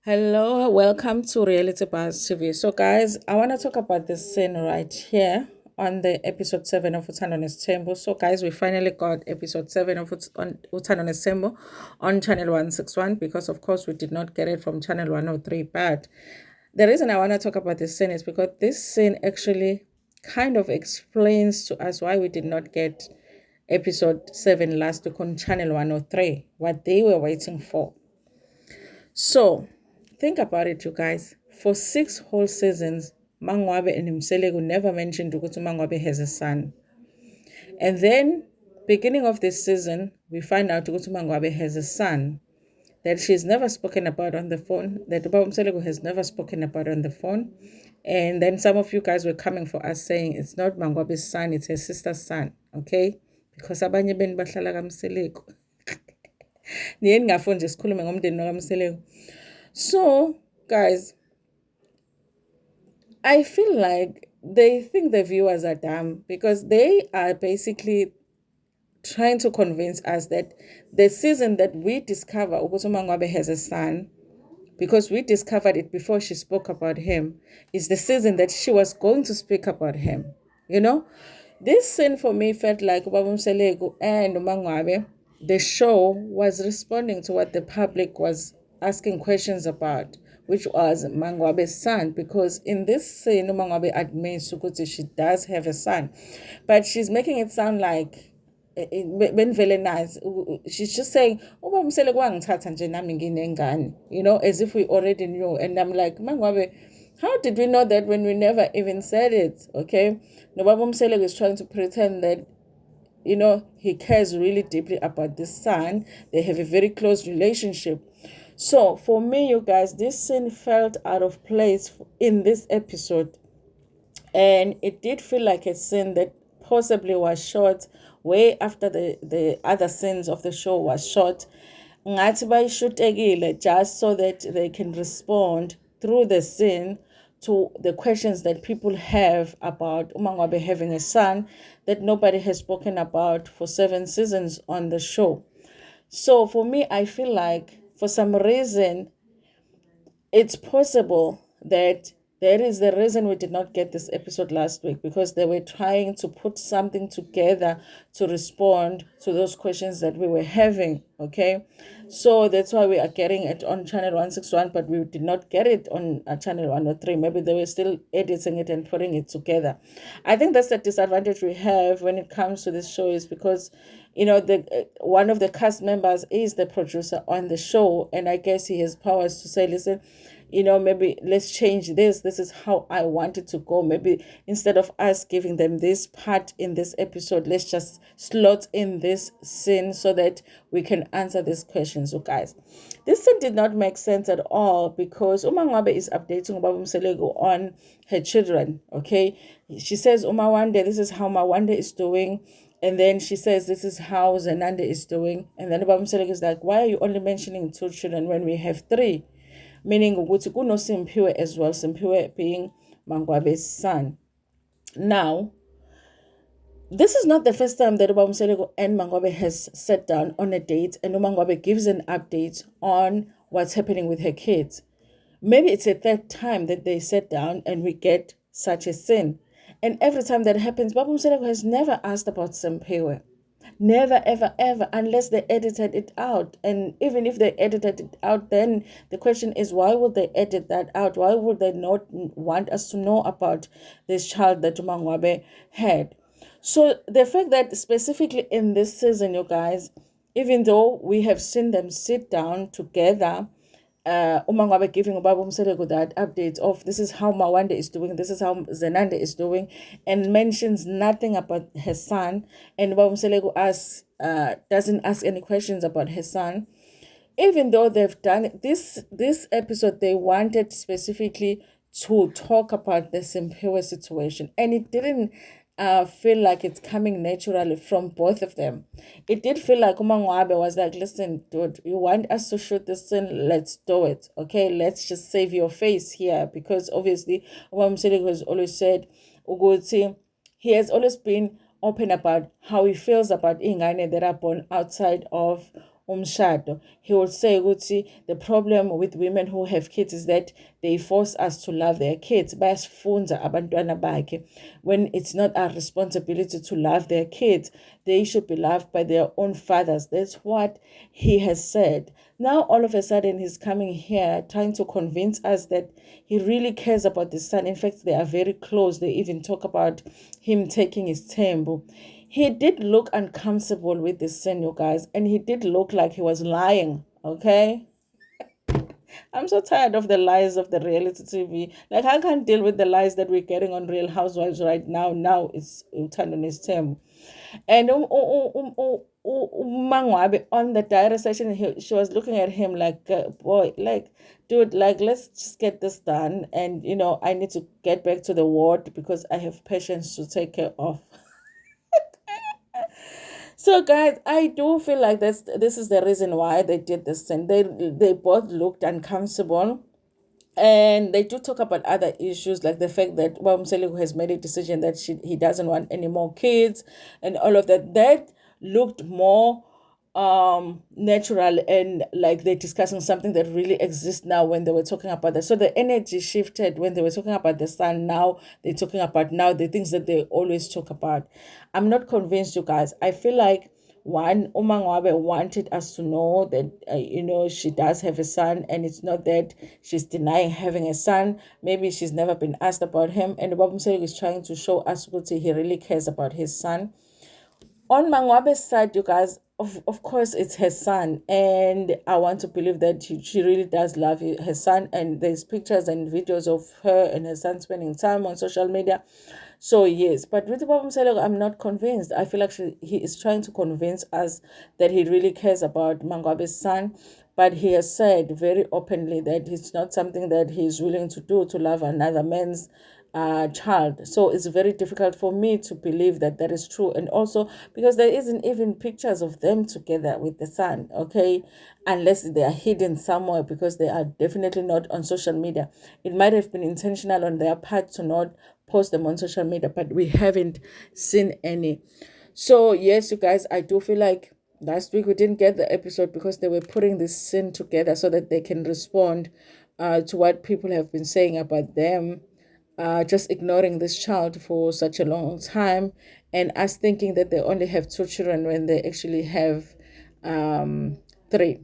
Hello, welcome to Reality Buzz TV. So, guys, I want to talk about this scene right here on the episode 7 of Utanones Tembo. So, guys, we finally got episode 7 of Utanones Tembo on channel 161 because, of course, we did not get it from channel 103. But the reason I want to talk about this scene is because this scene actually kind of explains to us why we did not get episode 7 last week on channel 103, what they were waiting for. So, think about it, you guys. For 6 whole seasons, MaNgwabe and Mselegu never mentioned ukuthi MaNgwabe has a son. And then, beginning of this season, we find out ukuthi MaNgwabe has a son that she's never spoken about on the phone, that Ubaba Mselegu has never spoken about on the phone. And then some of you guys were coming for us saying it's not MaNgwabe's son, it's her sister's son, okay? Because abanye beni bahlala kaMselegu. Niyeni ngafuni nje sikhulume ngomndeni nokaMselegu. So, guys, I feel like they think the viewers are dumb because they are basically trying to convince us that the season that we discover ukuthi uMaNgwabe has a son, because we discovered it before she spoke about him, is the season that she was going to speak about him. You know, this scene for me felt like Ubaba Mselegu and uMaNgwabe, the show was responding to what the public was asking questions about, which was MaNgwabe's son, because in this scene uMaNgwabe admits ukuthi she does have a son, but she's making it sound like benivele nazi she's just saying uba Mseleko wangithatha nje nami nginengane, you know, as if we already knew. And I'm like, MaNgwabe, how did we know that when we never even said it? Okay, Nobaba Mseleko is trying to pretend that, you know, he cares really deeply about this son. They have a very close relationship. So for me, you guys, this scene felt out of place in this episode, and it did feel like a scene that possibly was shot way after the other scenes of the show was shot. Ngathi bayishutekile just so that they can respond through the scene to the questions that people have about uMaNgwabe having a son that nobody has spoken about for 7 seasons on the show. So for me, I feel like for some reason it's possible that that is the reason we did not get this episode last week, because they were trying to put something together to respond to those questions that we were having. Okay, so that's why we are getting it on channel 161, but we did not get it on channel 103. Maybe they were still editing it and putting it together. I think that's the disadvantage we have when it comes to this show, is because, you know, the one of the cast members is the producer on the show, and I guess he has powers to say, listen, you know, maybe let's change this. This is how I want it to go. Maybe instead of us giving them this part in this episode, let's just slot in this scene so that we can answer these questions. So, guys, this scene did not make sense at all, because uMaNgwabe is updating Ubaba Mseleko on her children. Okay, she says, Umawande, this is how Mawande is doing. And then she says, this is how Zenande is doing. And then Ubaba Mseleko is like, why are you only mentioning 2 children when we have 3? Meaning ukuthi kuno Simphiwe as well, Simphiwe being MaNgwabe's son. Now, this is not the first time that Ubaba Mseleko and MaNgwabe has sat down on a date and MaNgwabe gives an update on what's happening with her kids. Maybe it's a 3rd time that they sat down and we get such a scene. And every time that happens, Baba Mseleko has never asked about Simphiwe. Never, ever, ever, unless they edited it out. And even if they edited it out, then the question is, why would they edit that out? Why would they not want us to know about this child that MaNgwabe had? So the fact that specifically in this season, you guys, even though we have seen them sit down together, uMaNgwabe giving Ubaba Mseleko that update of this is how Mawande is doing, this is how Zenande is doing, and mentions nothing about her son, and Ubaba Mseleko doesn't ask any questions about her son. Even though they've done this episode, they wanted specifically to talk about the Simphiwe situation, and it didn't feel like it's coming naturally from both of them. It did feel like uMaNgwabe was like, listen, dude, you want us to shoot this scene, let's do it. Okay, let's just save your face here, because obviously Mseleko has always said ukuthi he has always been open about how he feels about ingane that are born outside of umshado, he would say ukuthi the problem with women who have kids is that they force us to love their kids. Bayasifunza abantwana bakhe. When it's not our responsibility to love their kids, they should be loved by their own fathers. That's what he has said. Now all of a sudden he's coming here trying to convince us that he really cares about the son. In fact, they are very close. They even talk about him taking his temple. He did look uncomfortable with this sin, you guys, and he did look like he was lying, okay? I'm so tired of the lies of the reality TV. Like, I can't deal with the lies that we're getting on Real Housewives right now. Now it's turned on his term. And MaNgwabe on the diary session, she was looking at him like, boy, like, dude, like, let's just get this done. And, I need to get back to the ward because I have patients to take care of. So guys, I do feel like this is the reason why they did this thing. They both looked uncomfortable. And they do talk about other issues like the fact that Seligo has made a decision that he doesn't want any more kids and all of that. That looked more natural and like they're discussing something that really exists now when they were talking about that. So the energy shifted when they were talking about the son. Now they're talking about now the things that they always talk about. I'm not convinced, you guys. I feel like one, MaNgwabe wanted us to know that she does have a son, and it's not that she's denying having a son. Maybe she's never been asked about him, and Babumsele is trying to show us that he really cares about his son. On MaNgwabe's side, you guys, of course, it's her son, and I want to believe that she really does love her son. And there's pictures and videos of her and her son spending time on social media. So yes, but with Babam Seleko, I'm not convinced. I feel like he is trying to convince us that he really cares about MaNgwabe's son, but he has said very openly that it's not something that he's willing to do, to love another man's child. So it's very difficult for me to believe that that is true. And also because there isn't even pictures of them together with the son, okay? Unless they are hidden somewhere, because they are definitely not on social media. It might have been intentional on their part to not post them on social media, but we haven't seen any. So yes, you guys, I do feel like last week we didn't get the episode because they were putting this scene together so that they can respond to what people have been saying about them, just ignoring this child for such a long time, and us thinking that they only have two children when they actually have three.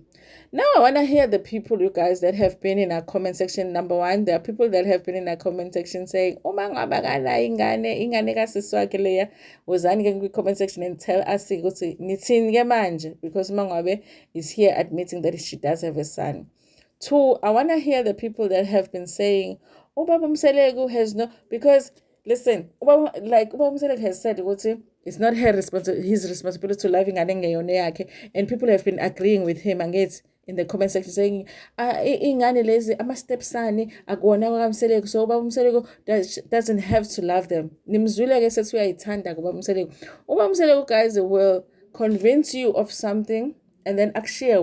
Now I want to hear the people, you guys, that have been in our comment section. Number one, there are people that have been in our comment section saying, "Uma ngabe akanayo ingane kasisi wakhe leya, wozani ke kwi-comment section and tell us ukuthi nithini ke manje," because MaNgwabe is here admitting that she does have a son. Two, I want to hear the people that have been saying, Ubaba Mselegu has no, because listen, Ubaba Mselegu has said it's not his responsibility to love ingane ngeyona yakhe, and people have been agreeing with him, and it's in the comment section saying, ingane lezi ama-stepson akuwona kwaMselegu, so Ubaba Mselegu doesn't have to love them. Nimzwile ke sethi uyayithanda kuBaba Mselegu. Ubaba Mselegu, guys, will convince you of something and then akushiye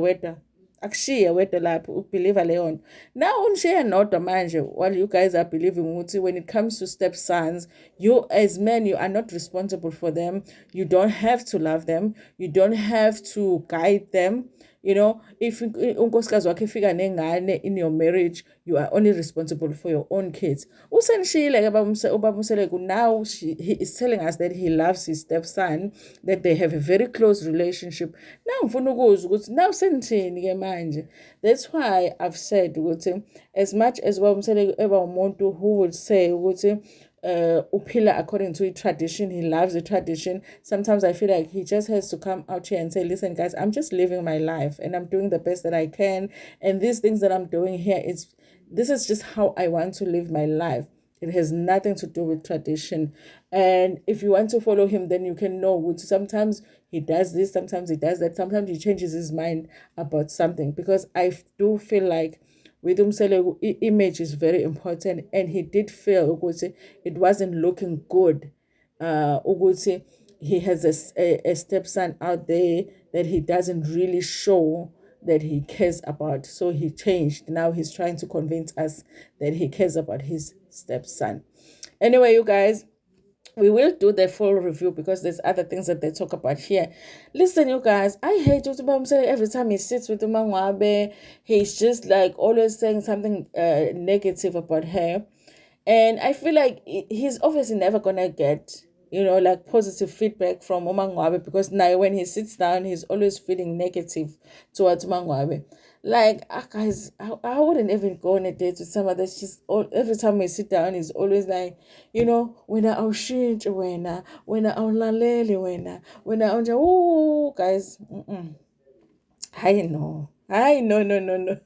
wedwa lapho ukubelieve leyo nto. Now unishiya nodwa manje while you guys are believing ukuthi when it comes to stepsons, you as men, you are not responsible for them. You don't have to love them. You don't have to guide them. If unkosikazi wakhe ifika nengane in your marriage, you are only responsible for your own kids. Usenishile ke Ubaba Mseleko, now he is telling us that he loves his stepson, that they have a very close relationship. Now ngifuna ukuzwa ukuthi now senithini ke manje. That's why I've said ukuthi as much as Ubaba Mseleko eba umuntu who would say ukuthi upila according to a tradition, he loves the tradition. Sometimes I feel like he just has to come out here and say, listen guys, I'm just living my life and I'm doing the best that I can, and these things that I'm doing here, this is just how I want to live my life. It has nothing to do with tradition. And if you want to follow him, then you can know sometimes he does this, sometimes he does that, sometimes he changes his mind about something. Because I do feel like with Umseleko, image is very important, and he did feel ukuthi it wasn't looking good. Ukuthi he has a stepson out there that he doesn't really show that he cares about. So he changed. Now he's trying to convince us that he cares about his stepson. Anyway, you guys, we will do the full review because there's other things that they talk about here. Listen, you guys, I hate Utubamsele. Every time he sits with MaNgwabe, he's just like always saying something negative about her. And I feel like he's obviously never gonna get, like positive feedback from MaNgwabe, because now when he sits down, he's always feeling negative towards MaNgwabe. Like, guys, I wouldn't even go on a date with someone that every time we sit down, he's always like, wena awushintshe wena awulaleli wena unja. Ooh, guys, I know. No.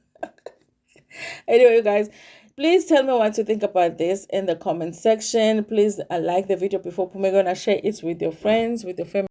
Anyway, you guys, please tell me what you think about this in the comment section. Please like the video before Pumegona, share it with your friends, with your family.